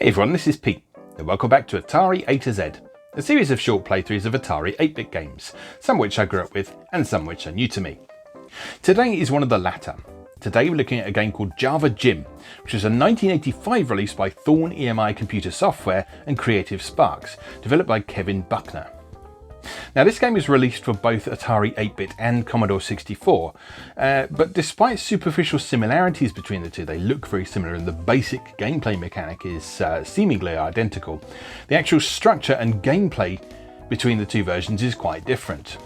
Hey everyone, this is Pete, and welcome back to Atari A to Z, a series of short playthroughs of Atari 8-bit games, some which I grew up with and some which are new to me. Today is one of the latter. Today we're looking at a game called Java Jim, which was a 1985 release by Thorn EMI Computer Software and Creative Sparks, developed by Kevin Buckner. Now this game was released for both Atari 8-bit and Commodore 64, but despite superficial similarities between the two, they look very similar and the basic gameplay mechanic is seemingly identical. The actual structure and gameplay between the two versions is quite different.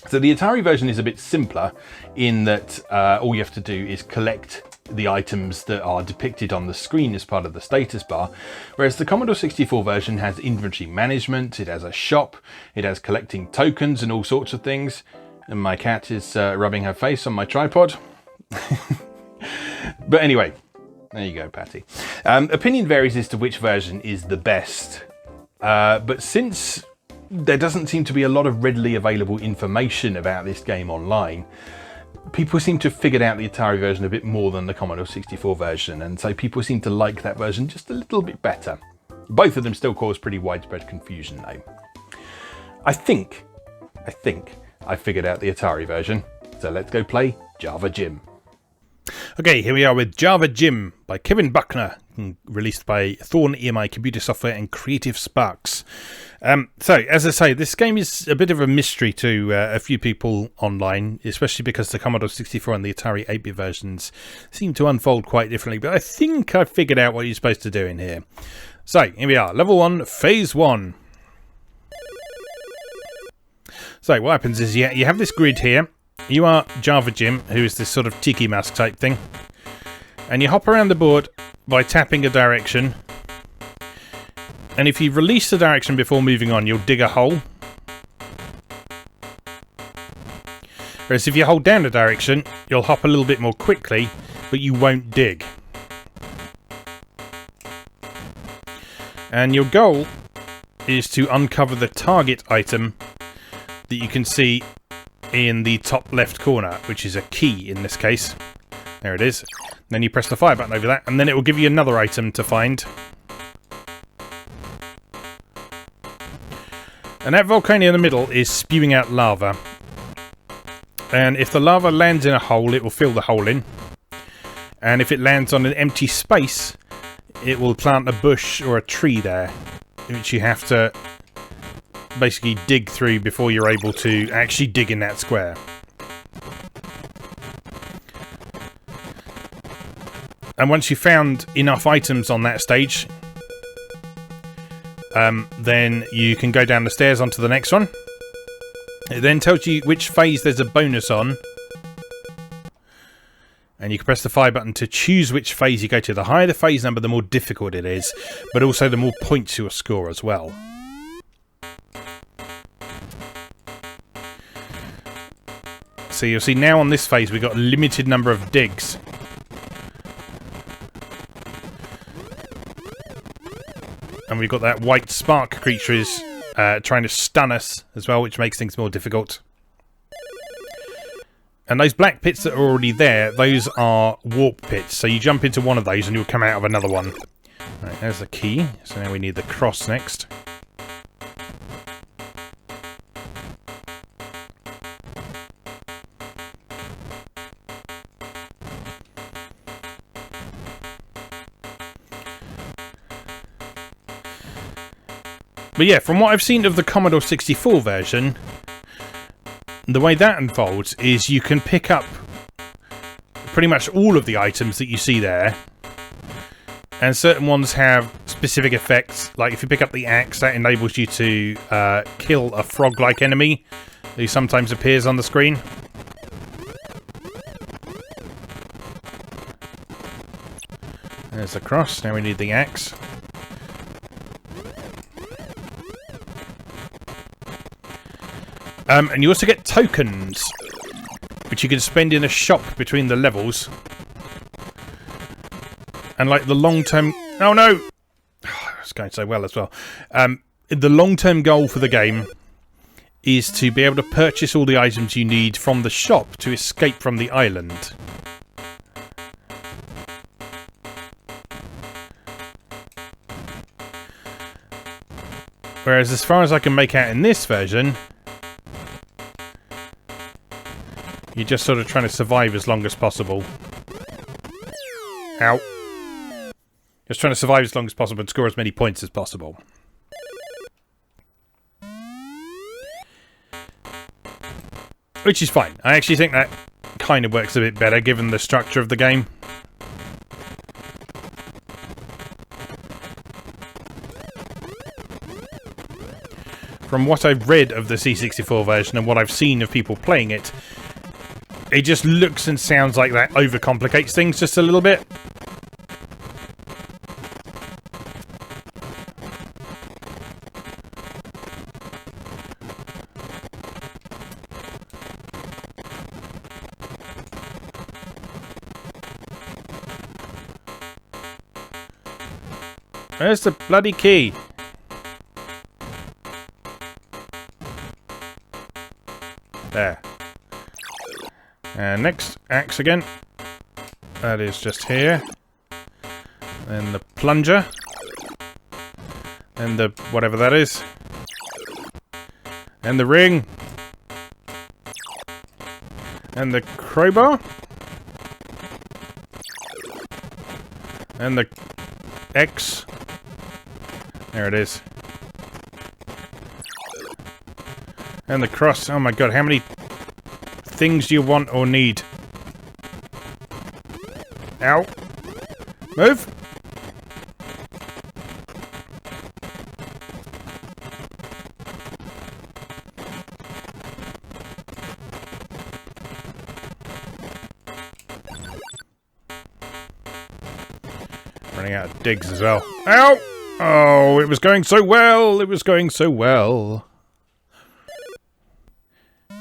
So the Atari version is a bit simpler in that all you have to do is collect the items that are depicted on the screen as part of the status bar, whereas the Commodore 64 version has inventory management, it has a shop, it has collecting tokens and all sorts of things, and my cat is rubbing her face on my tripod. But anyway, there you go, Patty. Opinion varies as to which version is the best, but since there doesn't seem to be a lot of readily available information about this game online, people seem to have figured out the Atari version a bit more than the Commodore 64 version, and so people seem to like that version just a little bit better. Both of them still cause pretty widespread confusion though. I think I figured out the Atari version, so let's go play Java Jim. Okay, here we are with Java Jim by Kevin Buckner, released by Thorn EMI Computer Software and Creative Sparks. So, as I say, this game is a bit of a mystery to a few people online, especially because the Commodore 64 and the Atari 8-bit versions seem to unfold quite differently, but I think I figured out what you're supposed to do in here. So, here we are, Level 1, Phase 1. So, what happens is you have this grid here. You are Java Jim, who is this sort of tiki mask type thing, and you hop around the board by tapping a direction, and if you release the direction before moving on, you'll dig a hole. Whereas if you hold down the direction, you'll hop a little bit more quickly, but you won't dig. And your goal is to uncover the target item that you can see in the top left corner, which is a key in this case. There it is. Then you press the fire button over that, and then it will give you another item to find. And that volcano in the middle is spewing out lava. And if the lava lands in a hole, it will fill the hole in. And if it lands on an empty space, it will plant a bush or a tree there, which you have to basically dig through before you're able to actually dig in that square. And once you've found enough items on that stage, then you can go down the stairs onto the next one. It then tells you which phase there's a bonus on, and you can press the fire button to choose which phase you go to. The higher the phase number, the more difficult it is, but also the more points you'll score as well. So you'll see now on this phase we've got a limited number of digs. And we've got that white spark creature is trying to stun us as well, which makes things more difficult. And those black pits that are already there, those are warp pits. So you jump into one of those and you'll come out of another one. Right, there's the key. So now we need the cross next. But yeah, from what I've seen of the Commodore 64 version, the way that unfolds is you can pick up pretty much all of the items that you see there. And certain ones have specific effects. Like if you pick up the axe, that enables you to kill a frog-like enemy who sometimes appears on the screen. There's the cross. Now we need the axe. And you also get tokens, which you can spend in a shop between the levels. And like the long-term... Oh no! It's going so well as well. The long-term goal for the game is to be able to purchase all the items you need from the shop to escape from the island. Whereas as far as I can make out in this version, you're just sort of trying to survive as long as possible. Ow. Just trying to survive as long as possible and score as many points as possible. Which is fine. I actually think that kind of works a bit better given the structure of the game. From what I've read of the C64 version and what I've seen of people playing it, it just looks and sounds like that overcomplicates things just a little bit. Where's the bloody key? There. And next, axe again. That is just here. Then the plunger. And the whatever that is. And the ring. And the crowbar. And the X. There it is. And the cross. Oh my god, how many things do you want or need? Ow. Move. Running out of digs as well. Ow! Oh, it was going so well! It was going so well.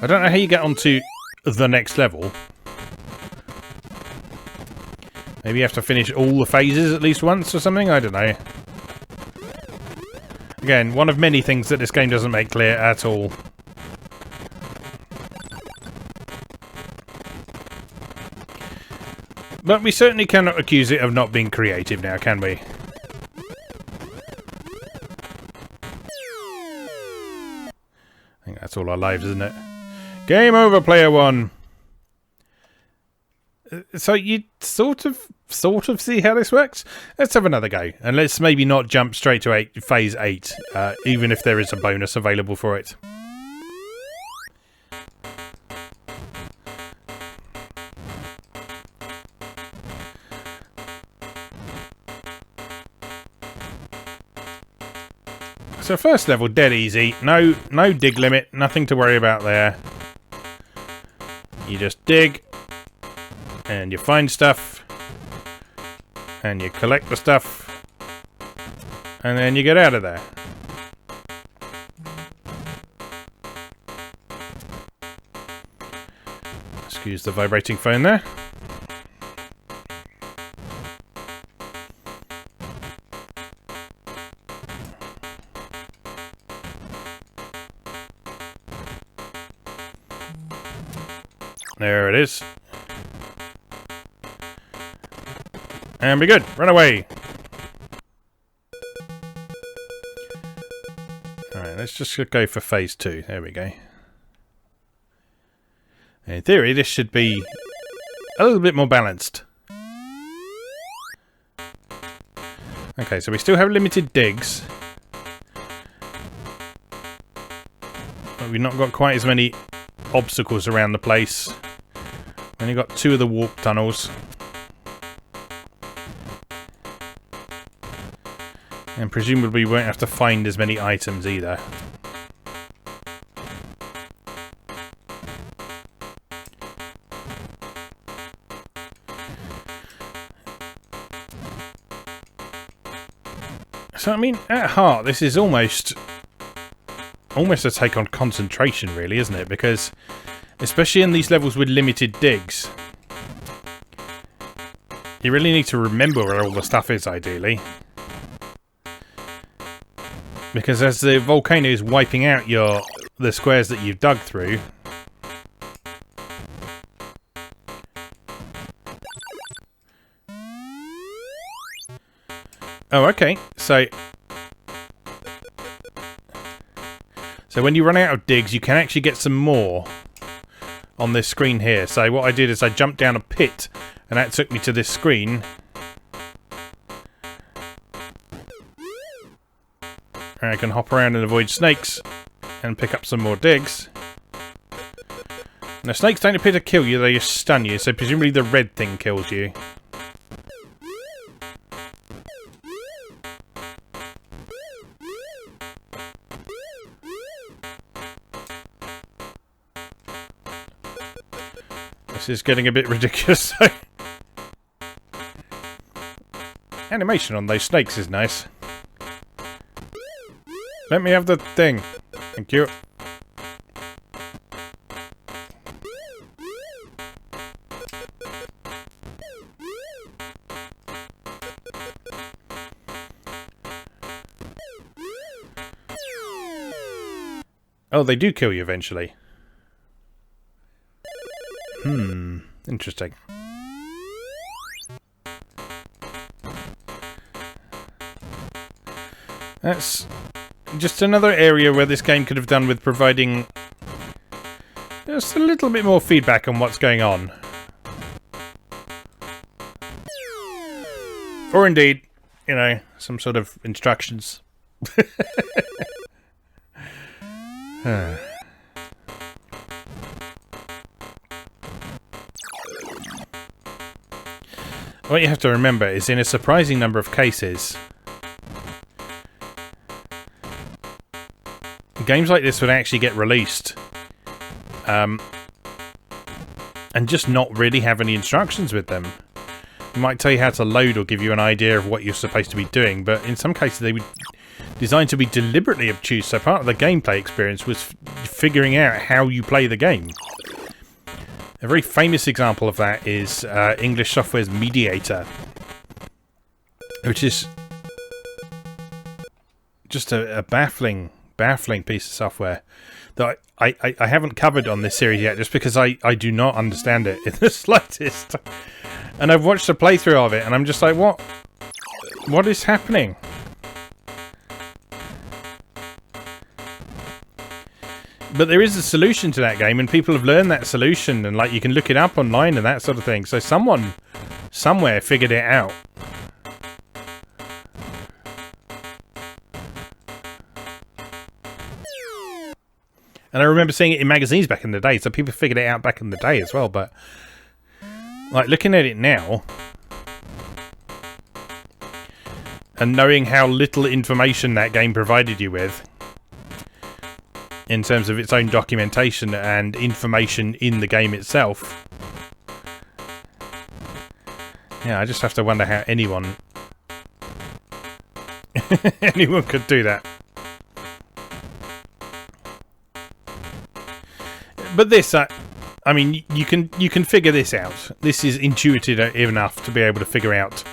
I don't know how you get onto the next level. Maybe you have to finish all the phases at least once or something? I don't know. Again, one of many things that this game doesn't make clear at all. But we certainly cannot accuse it of not being creative now, can we? I think that's all our lives, isn't it? Game over, player one! So you sort of see how this works? Let's have another go. And let's maybe not jump straight to phase 8, even if there is a bonus available for it. So first level, dead easy. No dig limit, nothing to worry about there. You just dig, and you find stuff, and you collect the stuff, and then you get out of there. Excuse the vibrating phone there. There it is. And be good. Run away. Alright, let's just go for phase 2. There we go. In theory, this should be a little bit more balanced. Okay, so we still have limited digs. But we've not got quite as many obstacles around the place. Only got 2 of the warp tunnels. And presumably we won't have to find as many items either. So I mean, at heart, this is almost a take on concentration, really, isn't it? Because especially in these levels with limited digs, you really need to remember where all the stuff is, ideally. Because as the volcano is wiping out the squares that you've dug through, oh, okay, so So when you run out of digs, you can actually get some more on this screen here. So what I did is I jumped down a pit, and that took me to this screen. And I can hop around and avoid snakes and pick up some more digs. Now, snakes don't appear to kill you, they just stun you, so presumably the red thing kills you. This is getting a bit ridiculous. Animation on those snakes is nice. Let me have the thing. Thank you. Oh, they do kill you eventually. Interesting. That's just another area where this game could have done with providing just a little bit more feedback on what's going on. Or indeed, you know, some sort of instructions. What you have to remember is, in a surprising number of cases, games like this would actually get released and just not really have any instructions with them. It might tell you how to load or give you an idea of what you're supposed to be doing, but in some cases they would designed to be deliberately obtuse, so part of the gameplay experience was figuring out how you play the game. A very famous example of that is English Software's Mediator, which is just a baffling piece of software that I haven't covered on this series yet, just because I do not understand it in the slightest. And I've watched a playthrough of it, and I'm just like, what is happening? But there is a solution to that game, and people have learned that solution, and like you can look it up online and that sort of thing. So someone somewhere figured it out. And I remember seeing it in magazines back in the day, so people figured it out back in the day as well. But like looking at it now and knowing how little information that game provided you with in terms of its own documentation and information in the game itself. Yeah, I just have to wonder how anyone could do that. But this, I mean, you can figure this out. This is intuitive enough to be able to figure out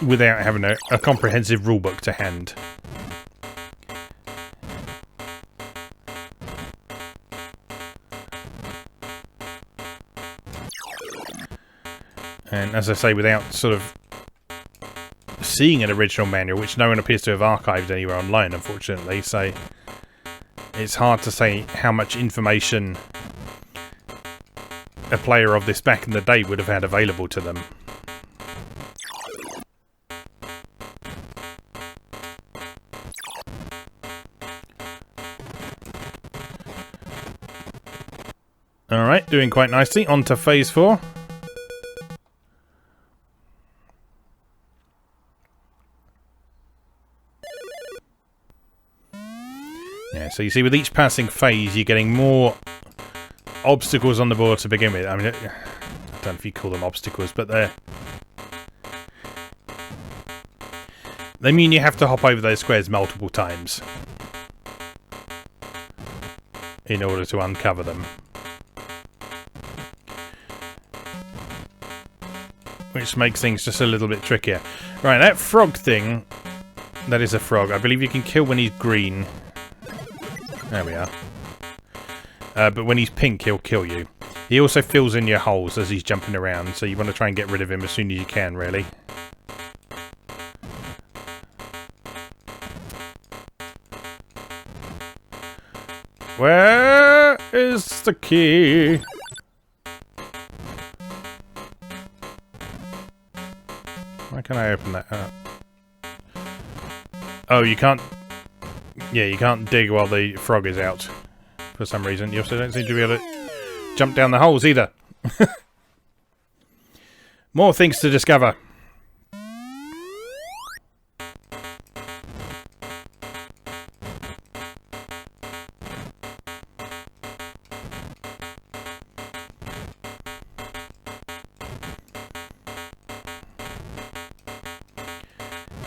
without having a comprehensive rulebook to hand. And as I say, without sort of seeing an original manual, which no one appears to have archived anywhere online, unfortunately, so it's hard to say how much information a player of this back in the day would have had available to them. Alright, doing quite nicely. On to phase 4. Yeah, so you see with each passing phase you're getting more obstacles on the board to begin with. I mean, I don't know if you call them obstacles, but they mean you have to hop over those squares multiple times in order to uncover them. Which makes things just a little bit trickier. Right, that frog thing, that is a frog. I believe you can kill when he's green. There we are. But when he's pink, he'll kill you. He also fills in your holes as he's jumping around, so you want to try and get rid of him as soon as you can, really. Where is the key? Why can't I open that up? Oh, you can't... Yeah, you can't dig while the frog is out. For some reason. You also don't seem to be able to jump down the holes either. More things to discover.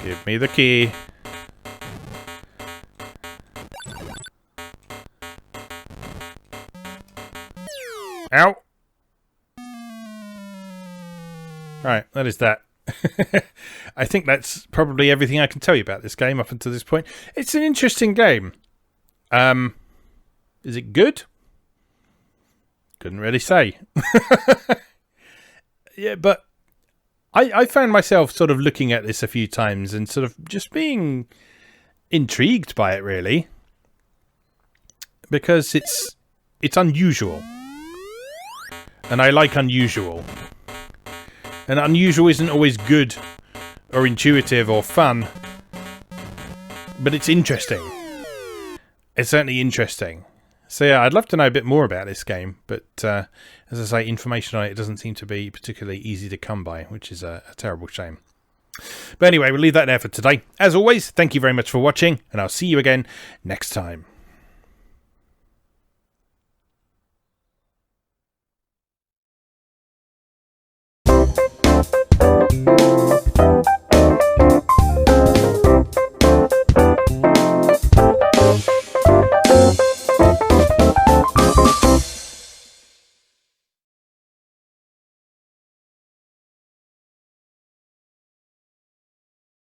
Give me the key. Ow! Right, that is that. I think that's probably everything I can tell you about this game up until this point. It's an interesting game. Is it good? Couldn't really say. Yeah, but I found myself sort of looking at this a few times and sort of just being intrigued by it, really. Because it's unusual. And I like unusual. And unusual isn't always good or intuitive or fun. But it's interesting. It's certainly interesting. So yeah, I'd love to know a bit more about this game. But as I say, information on it doesn't seem to be particularly easy to come by, which is a terrible shame. But anyway, we'll leave that there for today. As always, thank you very much for watching, and I'll see you again next time.